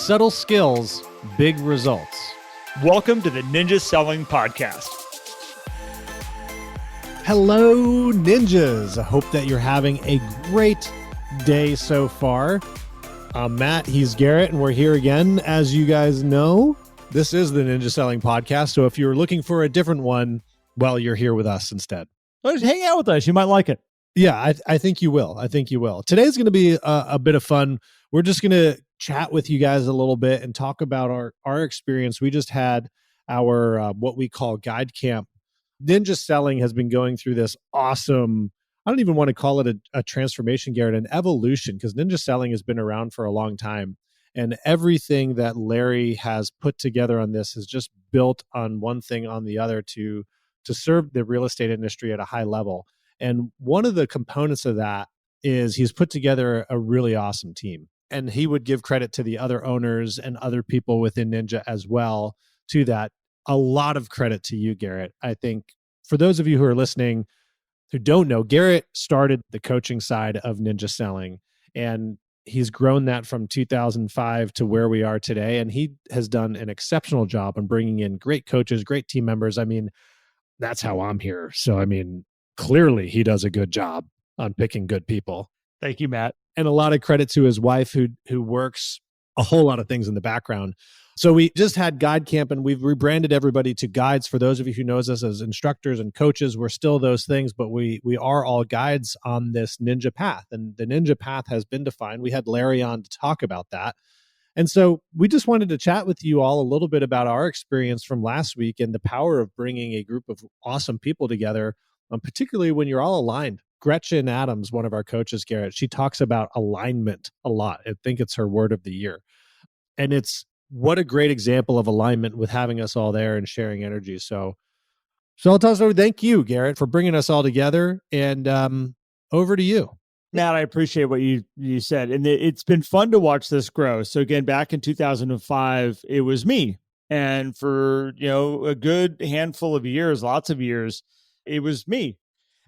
Subtle skills, big results. Welcome to the Ninja Selling Podcast. Hello, ninjas. I hope that you're having a great day so far. I'm Matt, he's Garrett, and we're here again. As you guys know, this is the Ninja Selling Podcast. So if you're looking for a different one, well, you're here with us instead. Just hang out with us. You might like it. Yeah, I think you will. I think you will. Today's going to be a bit of fun. We're just going to chat with you guys a little bit and talk about our experience. We just had our what we call guide camp. Ninja Selling has been going through this awesome, I don't even want to call it a transformation, Garrett, an evolution, because Ninja Selling has been around for a long time. And everything that Larry has put together on this is just built on one thing on the other to serve the real estate industry at a high level. And one of the components of that is he's put together a really awesome team. And he would give credit to the other owners and other people within Ninja as well to that. A lot of credit to you, Garrett. I think for those of you who are listening who don't know, Garrett started the coaching side of Ninja Selling, and he's grown that from 2005 to where we are today. And he has done an exceptional job on bringing in great coaches, great team members. I mean, that's how I'm here. So, I mean, clearly he does a good job on picking good people. Thank you, Matt. And a lot of credit to his wife who works a whole lot of things in the background. So we just had Guide Camp, and we've rebranded everybody to guides. For those of you who knows us as instructors and coaches, we're still those things, but we are all guides on this ninja path. And the ninja path has been defined. We had Larry on to talk about that. And so we just wanted to chat with you all a little bit about our experience from last week and the power of bringing a group of awesome people together, particularly when you're all aligned. Gretchen Adams, one of our coaches, Garrett, she talks about alignment a lot. I think it's her word of the year. And it's what a great example of alignment with having us all there and sharing energy. So I'll tell you, thank you, Garrett, for bringing us all together. And over to you. Matt, I appreciate what you said. And it's been fun to watch this grow. So again, back in 2005, it was me. And for, a good handful of years, lots of years, it was me.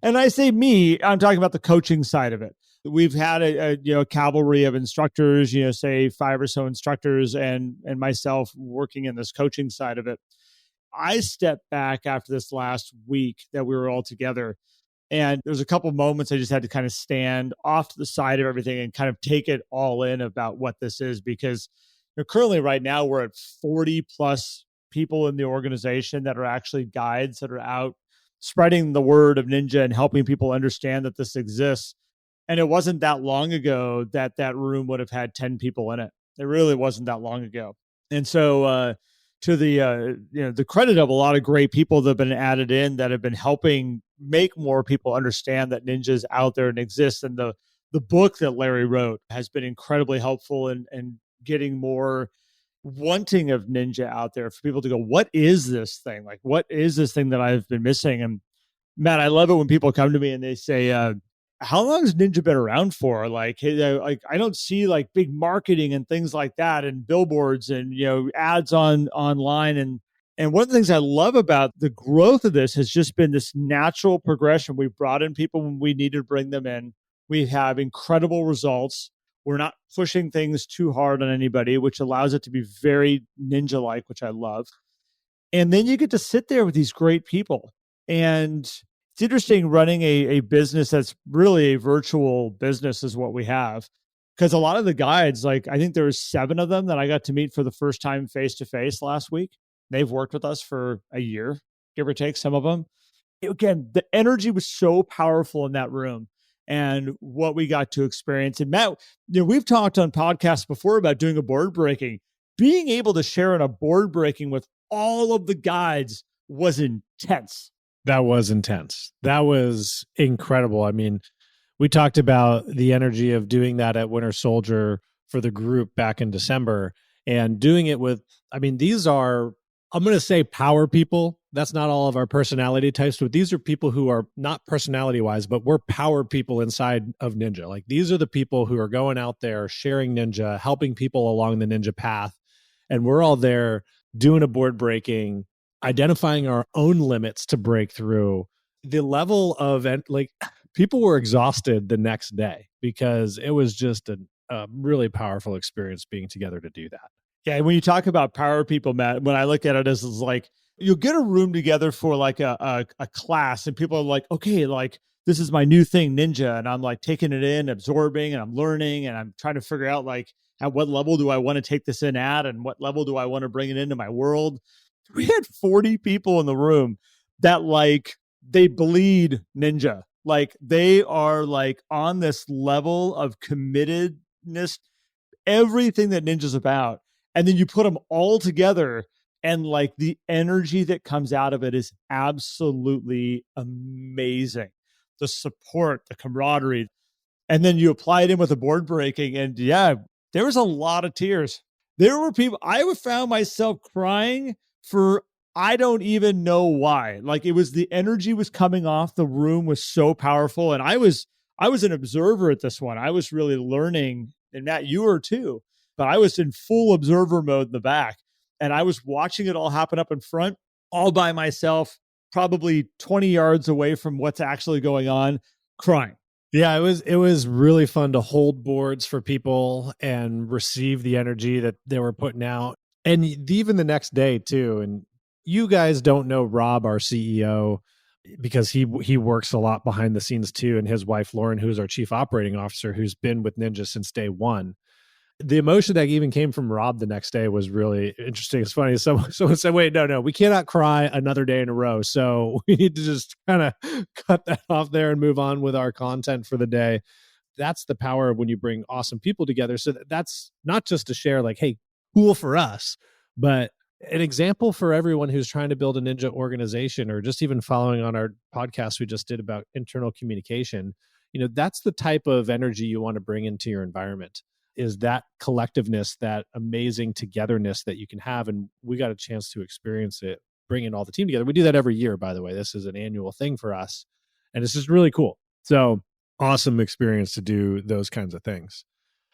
And I say me, I'm talking about the coaching side of it. We've had a cavalry of instructors, say 5 or so instructors and myself working in this coaching side of it. I stepped back after this last week that we were all together. And there's a couple of moments I just had to kind of stand off to the side of everything and kind of take it all in about what this is, because currently right now we're at 40 plus people in the organization that are actually guides that are out spreading the word of Ninja and helping people understand that this exists. And it wasn't that long ago that room would have had 10 people in it. It really wasn't that long ago. And so to the credit of a lot of great people that have been added in that have been helping make more people understand that Ninja is out there and exists. And the book that Larry wrote has been incredibly helpful in getting more wanting of Ninja out there for people to go, what is this thing? Like, what is this thing that I've been missing? And Matt, I love it when people come to me and they say, how long has Ninja been around for? Like I don't see like big marketing and things like that and billboards and, ads online. And one of the things I love about the growth of this has just been this natural progression. We've brought in people when we needed to bring them in. We have incredible results. We're not pushing things too hard on anybody, which allows it to be very ninja-like, which I love. And then you get to sit there with these great people. And it's interesting running a business that's really a virtual business is what we have. Because a lot of the guides, like I think there were 7 of them that I got to meet for the first time face-to-face last week. They've worked with us for a year, give or take, some of them. Again, the energy was so powerful in that room and what we got to experience. And Matt, we've talked on podcasts before about doing a board breaking. Being able to share in a board breaking with all of the guides was intense. That was intense. That was incredible. I mean, we talked about the energy of doing that at Winter Soldier for the group back in December and doing it with, these are, I'm going to say power people. That's not all of our personality types, but these are people who are not personality wise, but we're power people inside of Ninja. Like these are the people who are going out there, sharing Ninja, helping people along the Ninja path. And we're all there doing a board breaking, identifying our own limits to break through. The level of people were exhausted the next day because it was just a really powerful experience being together to do that. Yeah, when you talk about power people, Matt, when I look at it as is like you'll get a room together for like a class, and people are like, okay, like this is my new thing, ninja, and I'm like taking it in, absorbing, and I'm learning, and I'm trying to figure out like at what level do I want to take this in at, and what level do I want to bring it into my world. We had 40 people in the room that like they bleed ninja, like they are like on this level of committedness, everything that ninja's about, and then you put them all together, and like the energy that comes out of it is absolutely amazing. The support, the camaraderie, and then you apply it in with the board breaking, and yeah, there was a lot of tears. There were people, I found myself crying for I don't even know why. Like it was the energy was coming off the room was so powerful, and I was an observer at this one. I was really learning, and Matt, you were too, but I was in full observer mode in the back, and I was watching it all happen up in front, all by myself, probably 20 yards away from what's actually going on, crying. Yeah, it was really fun to hold boards for people and receive the energy that they were putting out. And even the next day too. And you guys don't know Rob, our CEO, because he works a lot behind the scenes too, and his wife Lauren, who's our chief operating officer, who's been with Ninja since day one. The emotion that even came from Rob the next day was really interesting. It's funny. Someone said, wait, no, we cannot cry another day in a row. So we need to just kind of cut that off there and move on with our content for the day. That's the power of when you bring awesome people together. So that's not just to share like, hey, cool for us, but an example for everyone who's trying to build a ninja organization, or just even following on our podcast we just did about internal communication. That's the type of energy you want to bring into your environment, is that collectiveness, that amazing togetherness that you can have. And we got a chance to experience it, bringing all the team together. We do that every year, by the way. This is an annual thing for us, and it's just really cool. So awesome experience to do those kinds of things.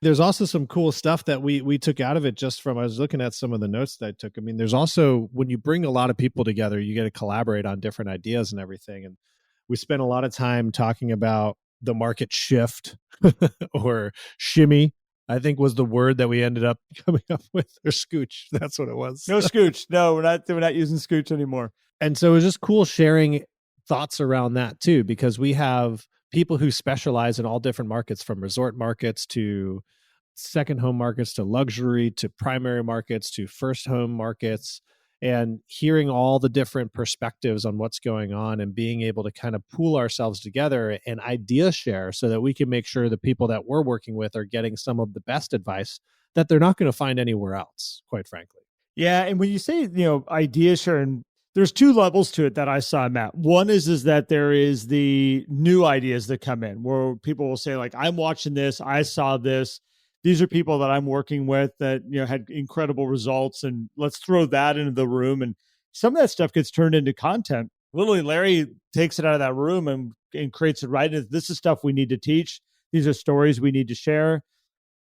There's also some cool stuff that we took out of it just from, I was looking at some of the notes that I took. I mean, there's also, when you bring a lot of people together, you get to collaborate on different ideas and everything. And we spent a lot of time talking about the market shift or shimmy, I think was the word that we ended up coming up with, or scooch. That's what it was. No scooch. No, we're not using scooch anymore. And so it was just cool sharing thoughts around that too, because we have people who specialize in all different markets, from resort markets to second home markets to luxury to primary markets to first home markets, and hearing all the different perspectives on what's going on and being able to kind of pool ourselves together and idea share so that we can make sure the people that we're working with are getting some of the best advice that they're not going to find anywhere else, quite frankly. Yeah. And when you say, idea sharing, there's two levels to it that I saw, Matt. One is that there is the new ideas that come in where people will say like, I'm watching this, I saw this. These are people that I'm working with that, had incredible results, and let's throw that into the room. And some of that stuff gets turned into content. Literally, Larry takes it out of that room and creates it right. And this is stuff we need to teach. These are stories we need to share.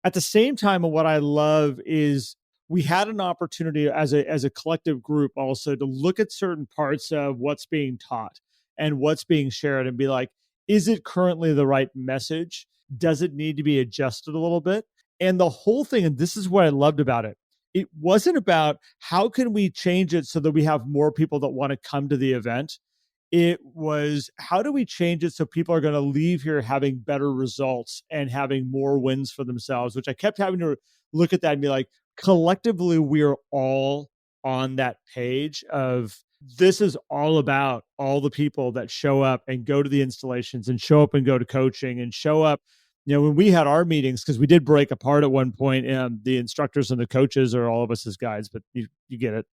At the same time, what I love is we had an opportunity as a collective group also to look at certain parts of what's being taught and what's being shared and be like, is it currently the right message? Does it need to be adjusted a little bit? And the whole thing, and this is what I loved about it, it wasn't about how can we change it so that we have more people that want to come to the event. It was, how do we change it so people are going to leave here having better results and having more wins for themselves, which I kept having to look at that and be like, collectively, we are all on that page of this is all about all the people that show up and go to the installations and show up and go to coaching and show up. When we had our meetings, because we did break apart at one point, the instructors and the coaches are all of us as guides, but you get it.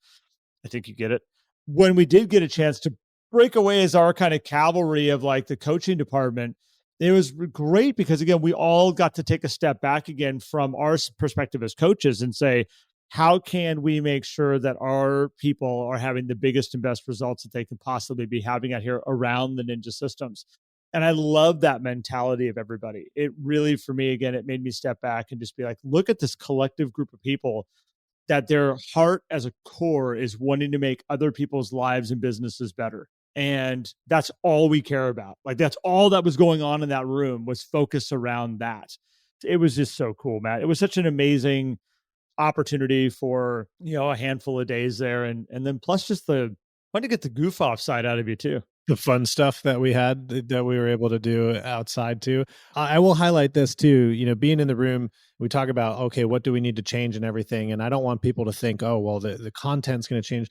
I think you get it. When we did get a chance to break away as our kind of cavalry of like the coaching department, it was great because, again, we all got to take a step back again from our perspective as coaches and say, how can we make sure that our people are having the biggest and best results that they can possibly be having out here around the Ninja systems? And I love that mentality of everybody. It really, for me, again, it made me step back and just be like, look at this collective group of people that their heart as a core is wanting to make other people's lives and businesses better. And that's all we care about. Like, that's all that was going on in that room was focused around that. It was just so cool, Matt. It was such an amazing opportunity for, a handful of days there. And then plus just the fun to get the goof off side out of you too. The fun stuff that we had that we were able to do outside too. I will highlight this too, being in the room, we talk about, okay, what do we need to change and everything. And I don't want people to think, oh, well, the content's going to change.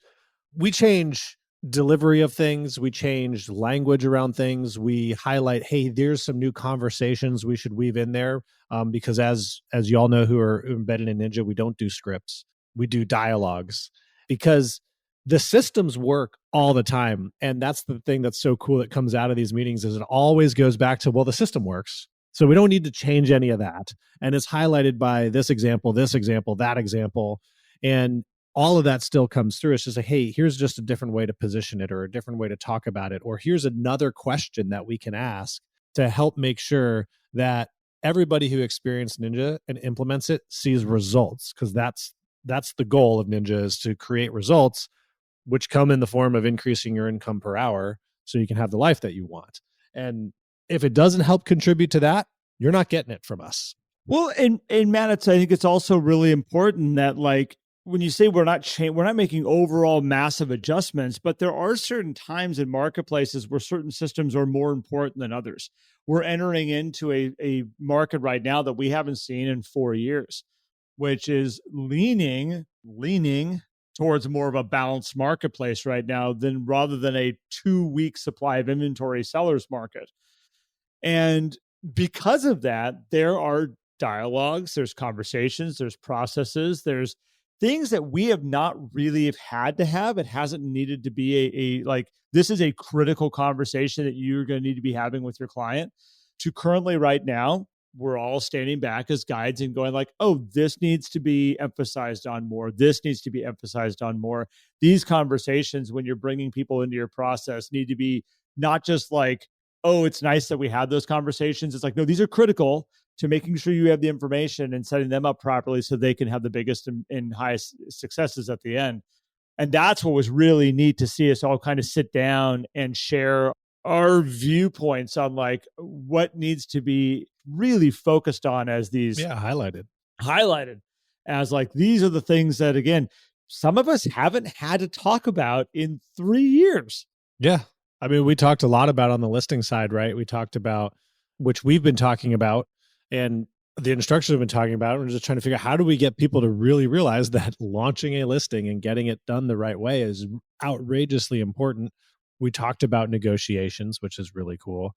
We change delivery of things. We change language around things. We highlight, hey, there's some new conversations we should weave in there. Because as you all know who are embedded in Ninja, we don't do scripts. We do dialogues because the systems work all the time. And that's the thing that's so cool that comes out of these meetings is it always goes back to, well, the system works. So we don't need to change any of that. And it's highlighted by this example, that example. And all of that still comes through. It's just like, hey, here's just a different way to position it or a different way to talk about it. Or here's another question that we can ask to help make sure that everybody who experienced Ninja and implements it sees results. Because that's the goal of Ninja is to create results which come in the form of increasing your income per hour so you can have the life that you want. And if it doesn't help contribute to that, you're not getting it from us. Well, and Matt, I think it's also really important that like when you say we're not making overall massive adjustments, but there are certain times in marketplaces where certain systems are more important than others. We're entering into a market right now that we haven't seen in 4 years, which is leaning towards more of a balanced marketplace right now rather than a 2-week supply of inventory seller's market. And because of that, there are dialogues, there's conversations, there's processes, there's things that we have not really have had to have. It hasn't needed to be this is a critical conversation that you're going to need to be having with your client. To currently right now, we're all standing back as guides and going like, oh, this needs to be emphasized on more. This needs to be emphasized on more. These conversations, when you're bringing people into your process, need to be not just like, oh, it's nice that we had those conversations. It's like, no, these are critical to making sure you have the information and setting them up properly so they can have the biggest and highest successes at the end. And that's what was really neat to see us all kind of sit down and share our viewpoints on like what needs to be really focused on as these highlighted as like, these are the things that, again, some of us haven't had to talk about in 3 years. Yeah. I mean, we talked a lot about on the listing side, right? We talked about, which we've been talking about and the instructors have been talking about. We're just trying to figure out how do we get people to really realize that launching a listing and getting it done the right way is outrageously important. We talked about negotiations, which is really cool.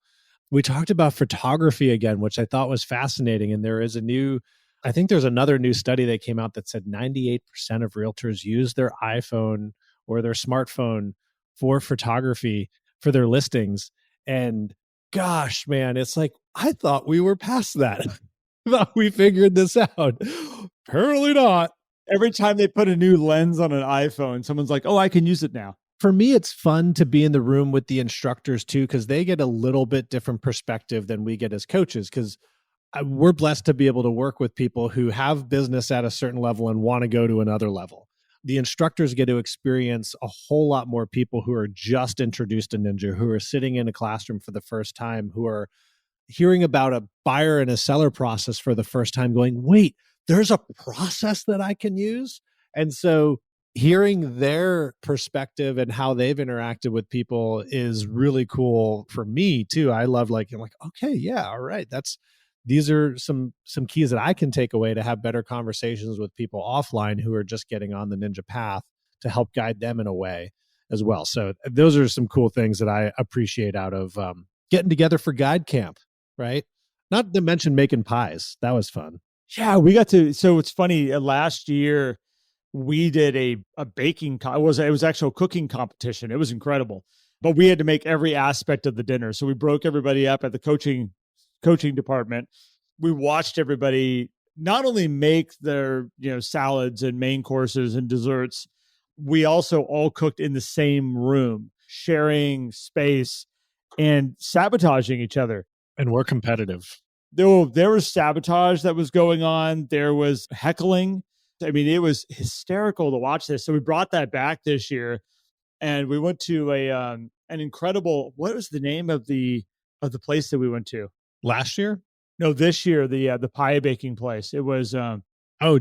We talked about photography again, which I thought was fascinating. And there's another new study that came out that said 98% of realtors use their iPhone or their smartphone for photography for their listings. And gosh, man, it's like, I thought we were past that. I thought we figured this out. Apparently not. Every time they put a new lens on an iPhone, someone's like, oh, I can use it now. For me, it's fun to be in the room with the instructors too, because they get a little bit different perspective than we get as coaches, because we're blessed to be able to work with people who have business at a certain level and want to go to another level. The instructors get to experience a whole lot more people who are just introduced to Ninja, who are sitting in a classroom for the first time, who are hearing about a buyer and a seller process for the first time, going, wait, there's a process that I can use? And so hearing their perspective and how they've interacted with people is really cool for me too. I love I'm like, okay, yeah, all right. These are some keys that I can take away to have better conversations with people offline who are just getting on the Ninja path to help guide them in a way as well. So those are some cool things that I appreciate out of getting together for guide camp, right? Not to mention making pies. That was fun. Yeah, we got to. So it's funny. Last year, we did a baking. It was actual cooking competition. It was incredible, but we had to make every aspect of the dinner. So we broke everybody up at the coaching department. We watched everybody not only make their salads and main courses and desserts. We also all cooked in the same room, sharing space and sabotaging each other. And we're competitive. There was sabotage that was going on. There was heckling. I mean, it was hysterical to watch this. So we brought that back this year, and we went to an incredible. What was the name of the place that we went to last year? No, this year, the pie baking place. It was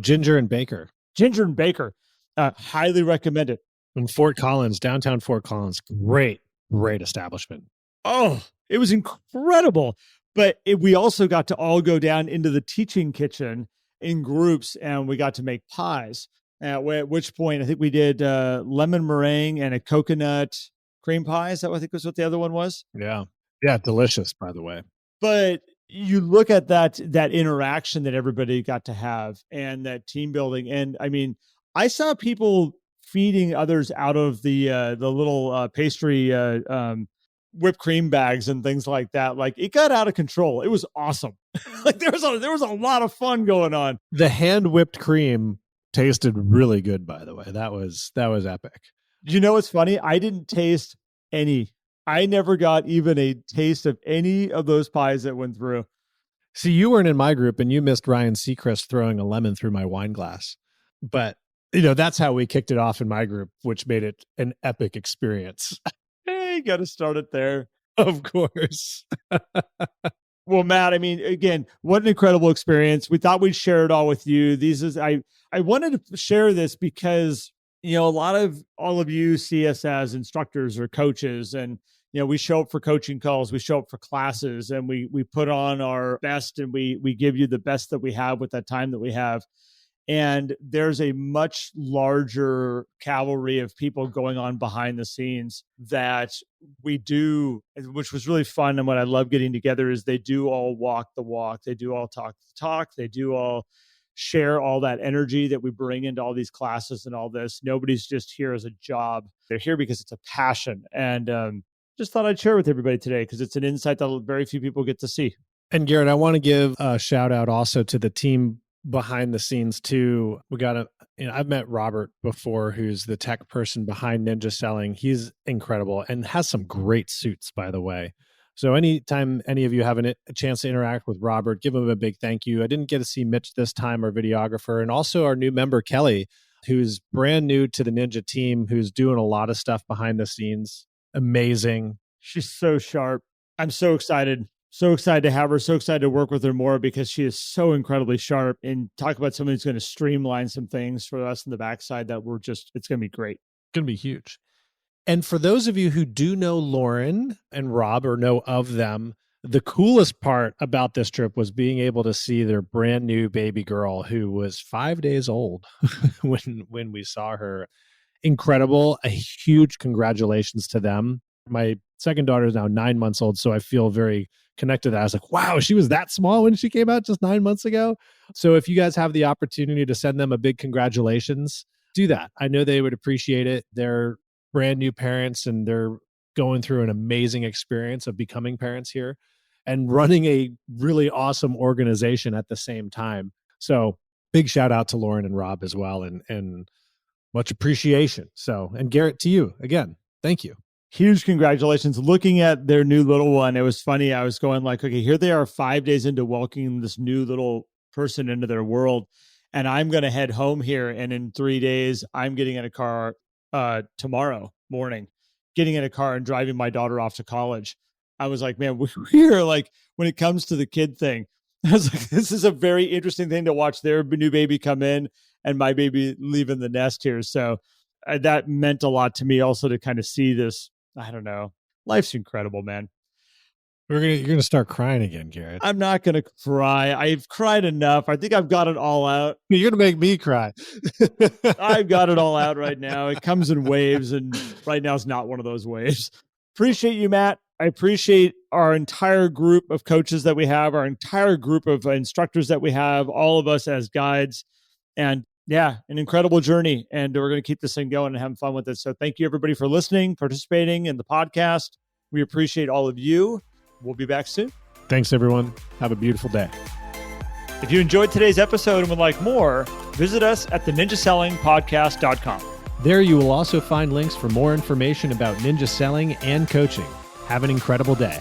Ginger and Baker. Ginger and Baker, highly recommend it. In Fort Collins, downtown Fort Collins, great establishment. Oh, it was incredible. But we also got to all go down into the teaching kitchen in groups, and we got to make pies. At which point, I think we did lemon meringue and a coconut cream pie. Is that what I think was what the other one was? Yeah, delicious, by the way. But you look at that interaction that everybody got to have and that team building. And I mean, I saw people feeding others out of the little pastry whipped cream bags and things like that. Like, it got out of control. It was awesome. Like, there was a lot of fun going on. The hand whipped cream tasted really good, by the way. That was epic. You know what's funny? I didn't taste any. I never got even a taste of any of those pies that went through. See, you weren't in my group, and you missed Ryan Seacrest throwing a lemon through my wine glass. But, that's how we kicked it off in my group, which made it an epic experience. Hey, got to start it there. Of course. Well, Matt, I mean, again, what an incredible experience. We thought we'd share it all with you. I wanted to share this because, a lot of all of you see us as instructors or coaches, and, we show up for coaching calls, we show up for classes, and we put on our best, and we give you the best that we have with that time that we have. And there's a much larger cavalry of people going on behind the scenes that we do, which was really fun. And what I love getting together is they do all walk the walk. They do all talk the talk. They do all share all that energy that we bring into all these classes and all this. Nobody's just here as a job. They're here because it's a passion. And just thought I'd share with everybody today because it's an insight that very few people get to see. And Garrett, I want to give a shout out also to the team behind the scenes too. We got I've met Robert before, who's the tech person behind Ninja Selling. He's incredible and has some great suits, by the way. So anytime any of you have a chance to interact with Robert, give him a big thank you. I didn't get to see Mitch this time, our videographer, and also our new member, Kelly, who's brand new to the Ninja team, who's doing a lot of stuff behind the scenes. Amazing. She's so sharp. I'm so excited. So excited to have her, so excited to work with her more because she is so incredibly sharp, and talk about somebody who's going to streamline some things for us in the backside that it's going to be great. It's going to be huge. And for those of you who do know Lauren and Rob or know of them, the coolest part about this trip was being able to see their brand new baby girl who was 5 days old when we saw her. Incredible. A huge congratulations to them. My second daughter is now 9 months old, so I feel very connected. I was like, wow, she was that small when she came out just 9 months ago. So if you guys have the opportunity to send them a big congratulations, do that. I know they would appreciate it. They're brand new parents, and they're going through an amazing experience of becoming parents here and running a really awesome organization at the same time. So big shout out to Lauren and Rob as well, and much appreciation. So, and Garrett, to you again, thank you. Huge congratulations. Looking at their new little one, it was funny. I was going like, okay, here they are 5 days into welcoming this new little person into their world. And I'm going to head home here. And in 3 days, I'm getting in a car tomorrow morning, getting in a car and driving my daughter off to college. I was like, man, we're like, when it comes to the kid thing, I was like, this is a very interesting thing to watch their new baby come in and my baby leaving the nest here. So that meant a lot to me also to kind of see this. I don't know. Life's incredible, man. You're gonna start crying again, Garrett. I'm not gonna cry. I've cried enough. I think I've got it all out. You're gonna make me cry. I've got it all out right now. It comes in waves, and right now it's not one of those waves. Appreciate you, Matt. I appreciate our entire group of coaches that we have, our entire group of instructors that we have, all of us as guides. And yeah, an incredible journey. And we're going to keep this thing going and having fun with it. So thank you, everybody, for listening, participating in the podcast. We appreciate all of you. We'll be back soon. Thanks, everyone. Have a beautiful day. If you enjoyed today's episode and would like more, visit us at theninjasellingpodcast.com. There you will also find links for more information about ninja selling and coaching. Have an incredible day.